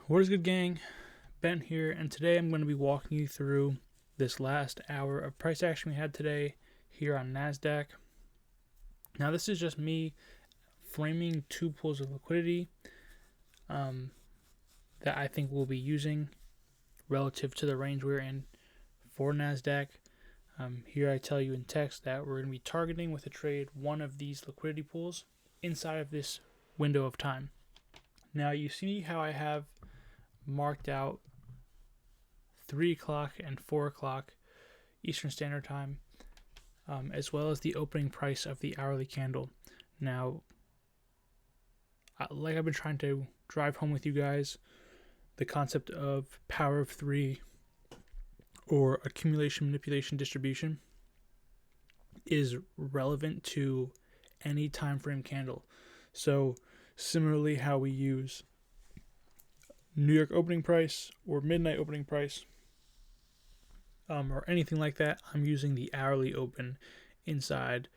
What is good, gang? Ben here, and today I'm going to be walking you through this last hour of price action we had today here on NASDAQ. Now, this is just me framing two pools of liquidity that I think we'll be using relative to the range we're in for NASDAQ. Here I tell you in text that we're going to be targeting with a trade one of these liquidity pools inside of this window of time. Now, you see how I have marked out 3 o'clock and 4 o'clock Eastern Standard Time, as well as the opening price of the hourly candle. Now, like I've been trying to drive home with you guys, the concept of power of three or accumulation, manipulation, distribution is relevant to any time frame candle. So similarly, how we use New York opening price or midnight opening price or anything like that, I'm using the hourly open inside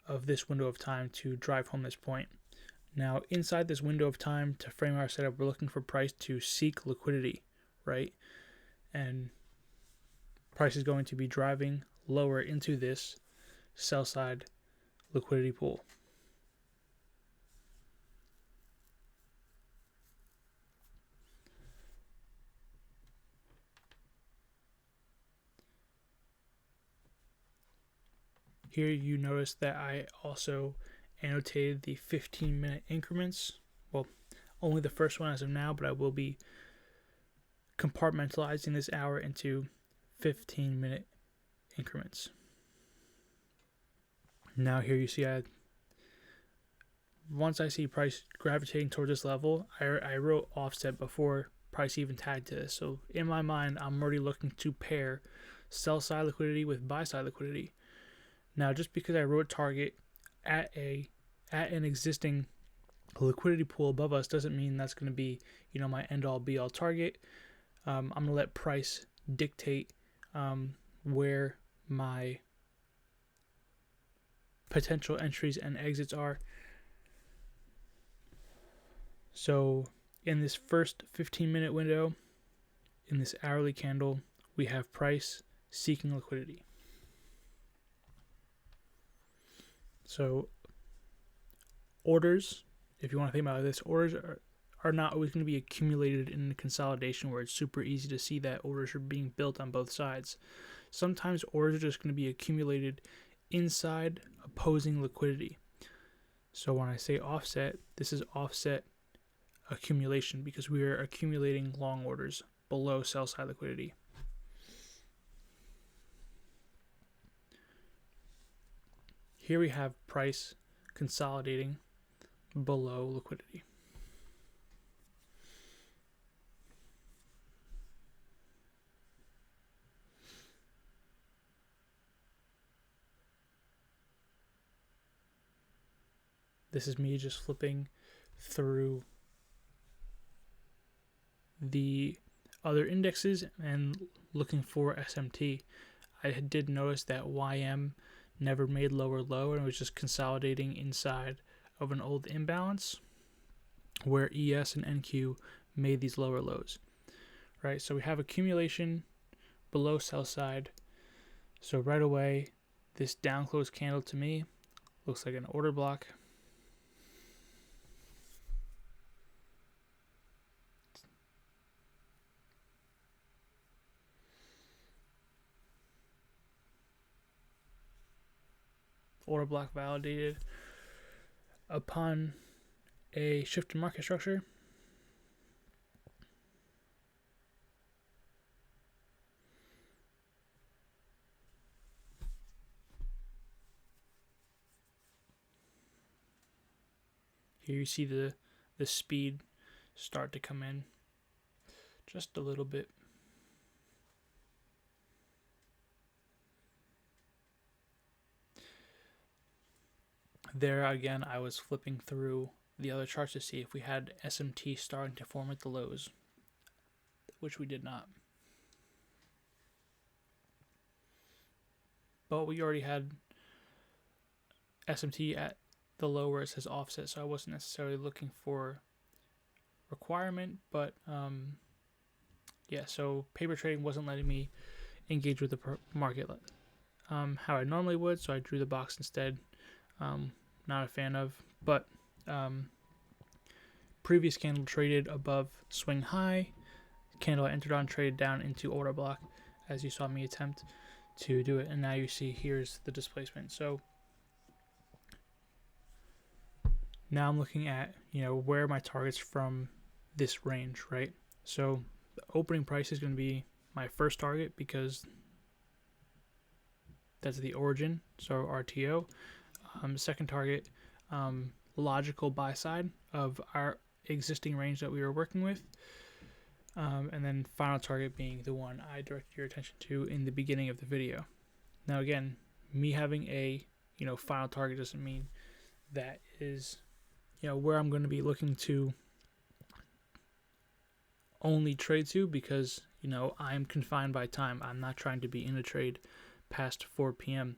of this window of time to drive home this point. Now, inside this window of time to frame our setup, we're looking for price to seek liquidity, right? And price is going to be driving lower into this sell side liquidity pool. Here you notice that I also annotated the 15-minute increments. Well, only the first one as of now, but I will be compartmentalizing this hour into 15-minute increments. Now here you see once I see price gravitating towards this level, I wrote offset before price even tagged to this. So in my mind, I'm already looking to pair sell side liquidity with buy side liquidity. Now, just because I wrote target at an existing liquidity pool above us doesn't mean that's going to be, my end all be all target. I'm going to let price dictate where my potential entries and exits are. So in this first 15-minute window, in this hourly candle, we have price seeking liquidity. So orders, if you want to think about this, orders are not always going to be accumulated in a consolidation where it's super easy to see that orders are being built on both sides. Sometimes orders are just going to be accumulated inside opposing liquidity. So when I say offset, this is offset accumulation because we are accumulating long orders below sell side liquidity. Here we have price consolidating below liquidity. This is me just flipping through the other indexes and looking for SMT. I did notice that YM never made lower low and it was just consolidating inside of an old imbalance where ES and NQ made these lower lows, right? So we have accumulation below sell side. So right away, this down close candle to me looks like an order block. Order block validated upon a shift in market structure. Here you see the speed start to come in just a little bit. There again, I was flipping through the other charts to see if we had SMT starting to form at the lows, which we did not. But we already had SMT at the low where it says offset, so I wasn't necessarily looking for requirement, but yeah, so paper trading wasn't letting me engage with the market how I normally would, so I drew the box instead. Not a fan of, but previous candle traded above swing high, candle I entered on traded down into order block, as you saw me attempt to do it, and now you see here's the displacement. So now I'm looking at, where are my targets from this range, right? So the opening price is going to be my first target because that's the origin, so RTO. Second target, logical buy side of our existing range that we were working with. And then final target being the one I directed your attention to in the beginning of the video. Now again, me having a final target doesn't mean that is where I'm going to be looking to only trade to, because I'm confined by time. I'm not trying to be in a trade past 4 p.m.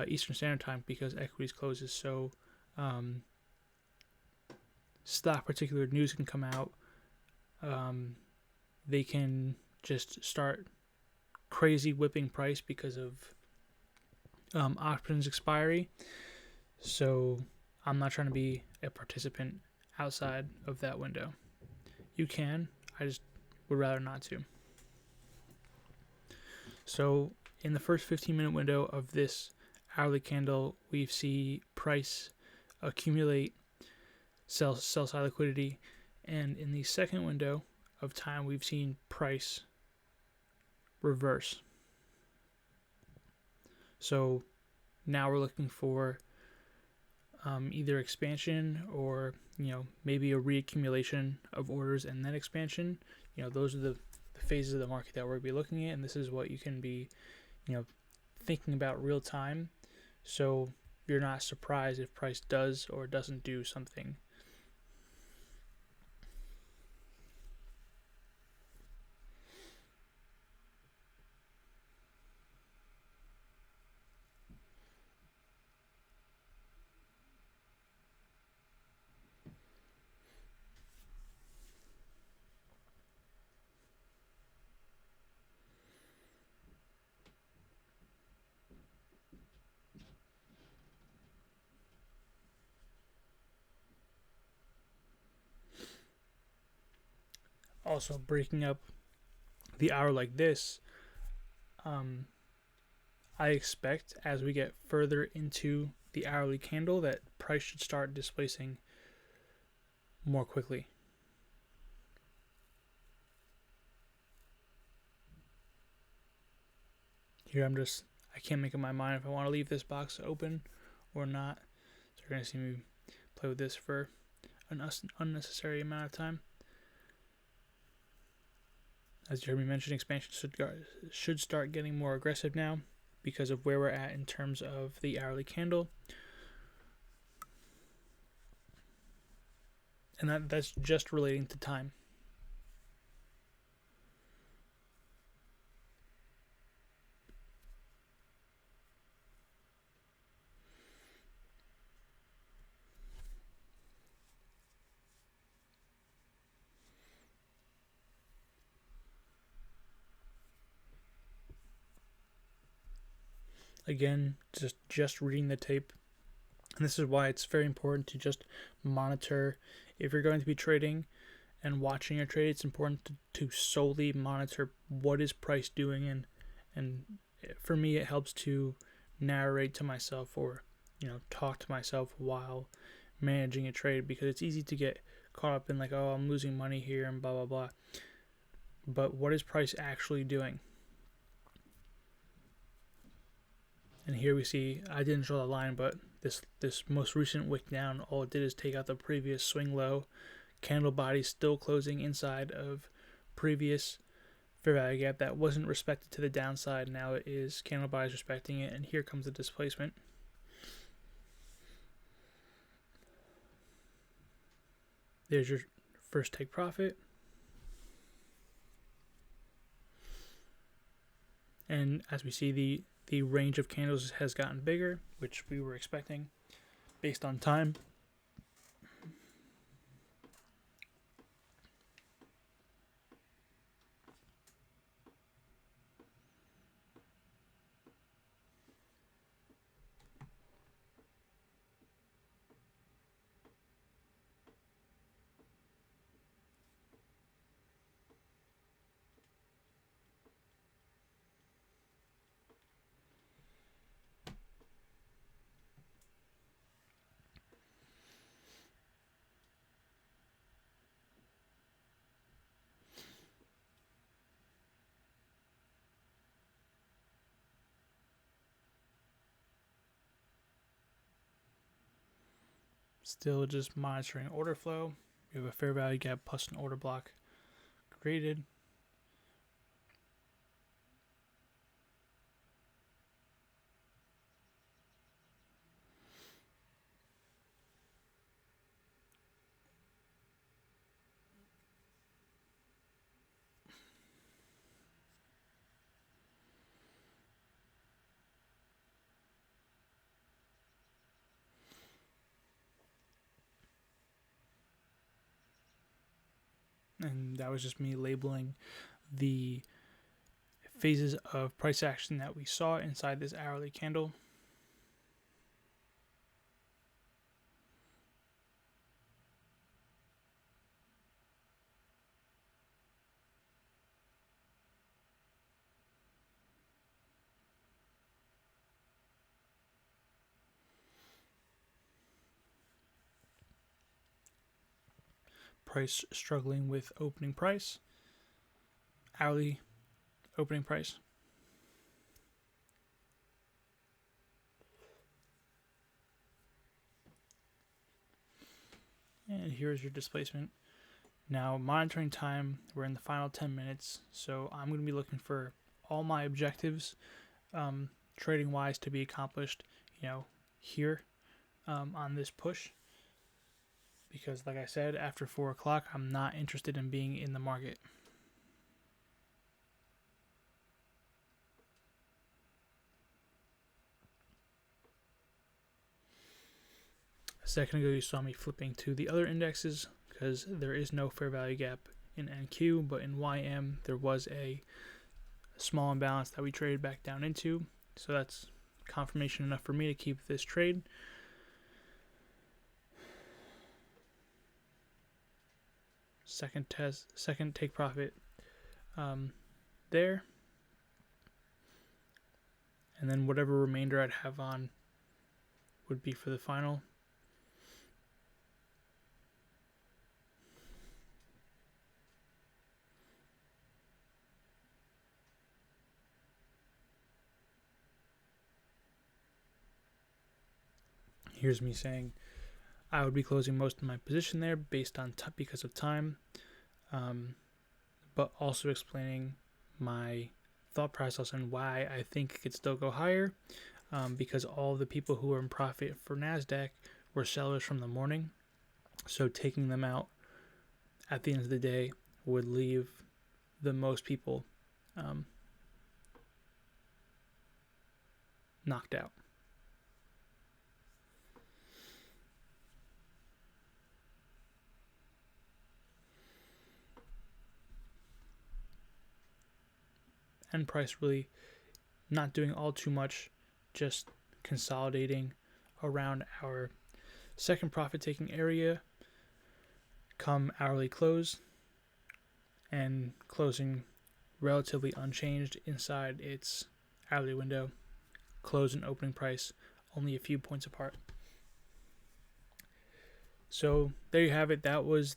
Eastern Standard Time because equities closes. So stock particular news can come out. They can just start crazy whipping price because of options expiry. So I'm not trying to be a participant outside of that window. You can, I just would rather not to. So in the first 15-minute window of this hourly candle, we see price accumulate, sell side liquidity, and in the second window of time, we've seen price reverse. So now we're looking for either expansion or maybe a reaccumulation of orders and then expansion. Those are the phases of the market that we're going to be looking at, and this is what you can be thinking about real time, so you're not surprised if price does or doesn't do something. Also, breaking up the hour like this, I expect as we get further into the hourly candle that price should start displacing more quickly. Here I can't make up my mind if I want to leave this box open or not. So you're going to see me play with this for an unnecessary amount of time. As you heard me mention, expansion should start getting more aggressive now because of where we're at in terms of the hourly candle. And that's just relating to time. Again, just reading the tape. And this is why it's very important to just monitor. If you're going to be trading and watching your trade, it's important to solely monitor what is price doing, and for me it helps to narrate to myself or talk to myself while managing a trade, because it's easy to get caught up in like, oh, I'm losing money here and blah blah blah. But what is price actually doing? And here we see, I didn't draw the line, but this most recent wick down, all it did is take out the previous swing low. Candle body still closing inside of previous fair value gap that wasn't respected to the downside. Now it is. Candle body is respecting it, and here comes the displacement. There's your first take profit. And as we see, the range of candles has gotten bigger, which we were expecting based on time. Still just monitoring order flow. We have a fair value gap plus an order block created. And that was just me labeling the phases of price action that we saw inside this hourly candle. Price struggling with opening price, hourly opening price. And here's your displacement. Now, monitoring time, we're in the final 10 minutes, so I'm going to be looking for all my objectives, trading wise, to be accomplished, here on this push. Because, like I said, after 4 o'clock, I'm not interested in being in the market. A second ago, you saw me flipping to the other indexes because there is no fair value gap in NQ, but in YM, there was a small imbalance that we traded back down into. So that's confirmation enough for me to keep this trade. Second take profit there. And then whatever remainder I'd have on would be for the final. Here's me saying I would be closing most of my position there based on because of time, but also explaining my thought process and why I think it could still go higher, because all the people who were in profit for NASDAQ were sellers from the morning, so taking them out at the end of the day would leave the most people knocked out. And price really not doing all too much, just consolidating around our second profit taking area come hourly close, and closing relatively unchanged inside its hourly window, close and opening price only a few points apart. So there you have it. That was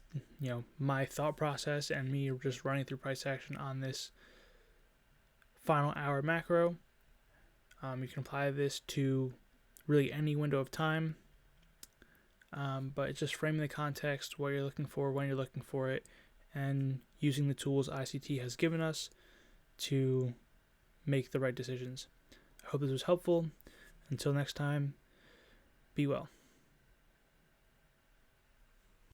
my thought process and me just running through price action on this final hour macro. You can apply this to really any window of time, but it's just framing the context, what you're looking for, when you're looking for it, and using the tools ICT has given us to make the right decisions. I hope this was helpful. Until next time, be well.